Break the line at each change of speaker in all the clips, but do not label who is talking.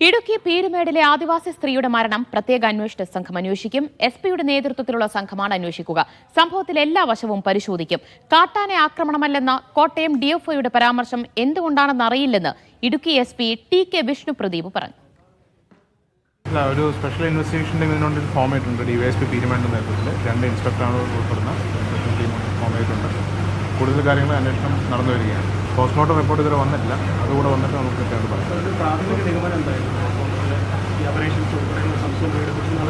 ഇടുക്കി പീരുമേടിലെ ആദിവാസി സ്ത്രീയുടെ മരണം പ്രത്യേക അന്വേഷണ സംഘം അന്വേഷിക്കും. എസ്പിയുടെ നേതൃത്വത്തിലുള്ള സംഘമാണ് അന്വേഷിക്കുക. സംഭവത്തിൽ എല്ലാ വശവും പരിശോധിക്കും. കാട്ടാന ആക്രമണമല്ലെന്ന കോട്ടയം ഡിഎഫ്ഒയുടെ പരാമർശം എന്തുകൊണ്ടാണെന്ന് അറിയില്ലെന്ന് ഇടുക്കി എസ്പി ടി.കെ. വിഷ്ണു പ്രദീപ് പറഞ്ഞു.
ഒരു സ്പെഷ്യൽ ഇൻവെസ്റ്റിഗേഷൻ ടീം ഇതിനുണ്ട് ഫോം ചെയ്തിട്ടുണ്ട്. ഡിവൈഎസ്പി പീരുമേടിന്റെ നേതൃത്വത്തിൽ 2 ഇൻസ്പെക്ടറാണ് ഉൾപ്പെടുന്ന സ്പെഷ്യൽ ടീം ഫോം ചെയ്തിട്ടുണ്ട്. കൂടുതൽ കാര്യങ്ങൾ അന്വേഷണം നടന്നു വരികയാണ്. പോസ്റ്റ്മോർട്ടം റിപ്പോർട്ട് ഇതുവരെ വന്നിട്ടില്ല. അതുകൂടെ വന്നിട്ട് നമുക്ക് കൃത്യമായിട്ട് പറയാം.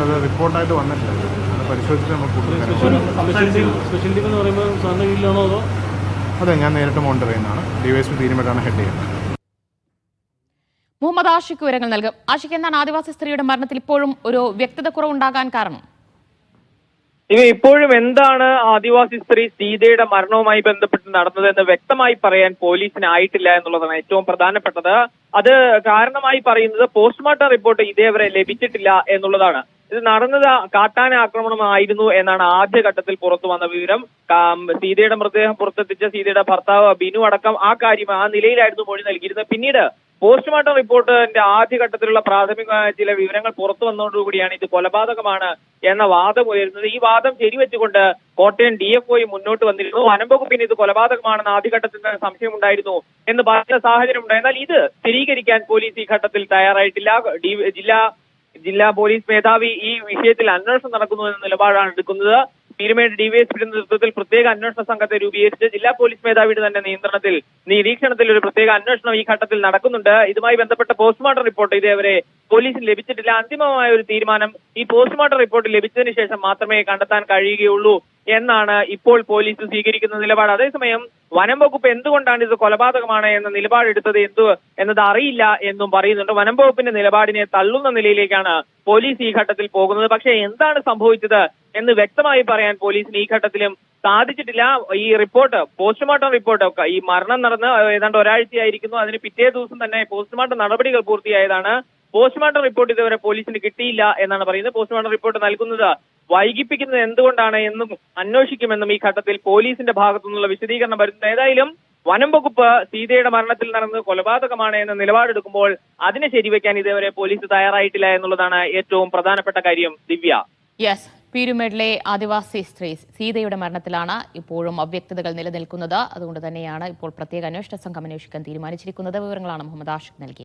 അത് റിപ്പോർട്ടായിട്ട് വന്നിട്ടില്ല. അത് പരിശോധിച്ച് നമുക്ക് അതെ, ഞാൻ നേരിട്ട് മോണിറ്റർ ചെയ്യുന്നതാണ്. ഡിവൈഎസ്പി പീരുമേടാണ് ഹെഡ് ചെയ്യുന്നത്.
മുഹമ്മദ് ആഷിഖ് വിവരങ്ങൾ നൽകും. ആഷിഖ്, എന്താണ് ആദിവാസി സ്ത്രീയുടെ മരണത്തിൽ ഇപ്പോഴും ഒരു വ്യക്തത കുറവുണ്ടാകാൻ കാരണം?
ഇപ്പോഴും എന്താണ് ആദിവാസി സ്ത്രീ സീതയുടെ മരണവുമായി ബന്ധപ്പെട്ട് നടന്നതെന്ന് വ്യക്തമായി പറയാൻ പോലീസിന് ആയിട്ടില്ല എന്നുള്ളതാണ് ഏറ്റവും പ്രധാനപ്പെട്ടത്. അത് കാരണമായി പറയുന്നത് പോസ്റ്റ്മോർട്ടം റിപ്പോർട്ട് ഇതേവരെ ലഭിച്ചിട്ടില്ല എന്നുള്ളതാണ്. ഇത് നടന്നത് കാട്ടാന ആക്രമണമായിരുന്നു എന്നാണ് ആദ്യഘട്ടത്തിൽ പുറത്തു വന്ന വിവരം. സീതയുടെ മൃതദേഹം പുറത്തെത്തിച്ച സീതയുടെ ഭർത്താവ് ബിനു അടക്കം ആ നിലയിലായിരുന്നു മൊഴി നൽകിയിരുന്നത്. പിന്നീട് പോസ്റ്റ്മോർട്ടം റിപ്പോർട്ടിന്റെ ആദ്യഘട്ടത്തിലുള്ള പ്രാഥമിക ചില വിവരങ്ങൾ പുറത്തു വന്നതോടുകൂടിയാണ് ഇത് കൊലപാതകമാണ് എന്ന വാദം ഉയരുന്നത്. ഈ വാദം ശരിവെച്ചുകൊണ്ട് കോട്ടയം ഡിഎഫ്ഒ മുന്നോട്ട് വന്നിരുന്നു. വനംവകുപ്പിന് ഇത് കൊലപാതകമാണെന്ന് ആദ്യഘട്ടത്തിൽ സംശയമുണ്ടായിരുന്നു എന്ന് പറയുന്ന സാഹചര്യമുണ്ട്. എന്നാൽ ഇത് സ്ഥിരീകരിക്കാൻ പോലീസ് ഈ ഘട്ടത്തിൽ തയ്യാറായിട്ടില്ല. ജില്ലാ പോലീസ് മേധാവി ഈ വിഷയത്തിൽ അന്വേഷണം നടക്കുന്നു എന്ന നിലപാടാണ് എടുക്കുന്നത്. പീരുമേട് ഡിവൈഎസ്പിയുടെ നേതൃത്വത്തിൽ പ്രത്യേക അന്വേഷണ സംഘത്തെ രൂപീകരിച്ച് ജില്ലാ പോലീസ് മേധാവിയുടെ തന്നെ നിരീക്ഷണത്തിൽ ഒരു പ്രത്യേക അന്വേഷണം ഈ ഘട്ടത്തിൽ നടക്കുന്നുണ്ട്. ഇതുമായി ബന്ധപ്പെട്ട പോസ്റ്റ്മോർട്ടം റിപ്പോർട്ട് ഇതേവരെ പോലീസിന് ലഭിച്ചിട്ടില്ല. അന്തിമമായ ഒരു തീരുമാനം ഈ പോസ്റ്റ്മോർട്ടം റിപ്പോർട്ട് ലഭിച്ചതിന് ശേഷം മാത്രമേ കണ്ടെത്താൻ കഴിയുകയുള്ളൂ എന്നാണ് ഇപ്പോൾ പോലീസ് സ്വീകരിക്കുന്ന നിലപാട്. അതേസമയം വനം വകുപ്പ് എന്തുകൊണ്ടാണ് ഇത് കൊലപാതകമാണ് എന്ന നിലപാടെടുത്തത് എന്നത് അറിയില്ല എന്നും പറയുന്നുണ്ട്. വനം വകുപ്പിന്റെ നിലപാടിനെ തള്ളുന്ന നിലയിലേക്കാണ് പോലീസ് ഈ ഘട്ടത്തിൽ പോകുന്നത്. പക്ഷേ എന്താണ് സംഭവിച്ചത് എന്ന് വ്യക്തമായി പറയാൻ പോലീസിന് ഈ ഘട്ടത്തിലും സാധിച്ചിട്ടില്ല. ഈ റിപ്പോർട്ട് പോസ്റ്റ്മോർട്ടം റിപ്പോർട്ട് ഈ മരണം നടന്ന് ഏതാണ്ട് ഒരാഴ്ചയായിരിക്കുന്നു. അതിന് പിറ്റേ ദിവസം തന്നെ പോസ്റ്റ്മോർട്ടം നടപടികൾ പൂർത്തിയായതാണ്. പോസ്റ്റ്മോർട്ടം റിപ്പോർട്ട് ഇതുവരെ പോലീസിന് കിട്ടിയില്ല എന്നാണ് പറയുന്നത്. പോസ്റ്റ്മോർട്ടം റിപ്പോർട്ട് നൽകുന്നത് വൈകിപ്പിക്കുന്നത് എന്തുകൊണ്ടാണ് എന്നും അന്വേഷിക്കുമെന്നും ഈ ഘട്ടത്തിൽ പോലീസിന്റെ ഭാഗത്തു നിന്നുള്ള വിശദീകരണം വരുന്നത്. ഏതായാലും വനം വകുപ്പ് സീതയുടെ മരണത്തിൽ നടന്നത് കൊലപാതകമാണ് എന്ന നിലപാടെടുക്കുമ്പോൾ അതിനെ ശരിവെക്കാൻ ഇതേവരെ പോലീസ് തയ്യാറായിട്ടില്ല എന്നുള്ളതാണ് ഏറ്റവും പ്രധാനപ്പെട്ട കാര്യം. ദിവ്യ,
യെസ്, പീരുമേടിലെ ആദിവാസി സ്ത്രീ സീതയുടെ മരണത്തിലാണ് ഇപ്പോഴും അവ്യക്തതകൾ നിലനിൽക്കുന്നത്. അതുകൊണ്ട് തന്നെയാണ് ഇപ്പോൾ പ്രത്യേക അന്വേഷണ സംഘം അന്വേഷിക്കാൻ തീരുമാനിച്ചിരിക്കുന്നത്. വിവരങ്ങളാണ് മുഹമ്മദ് ആഷിഖ് നൽകി.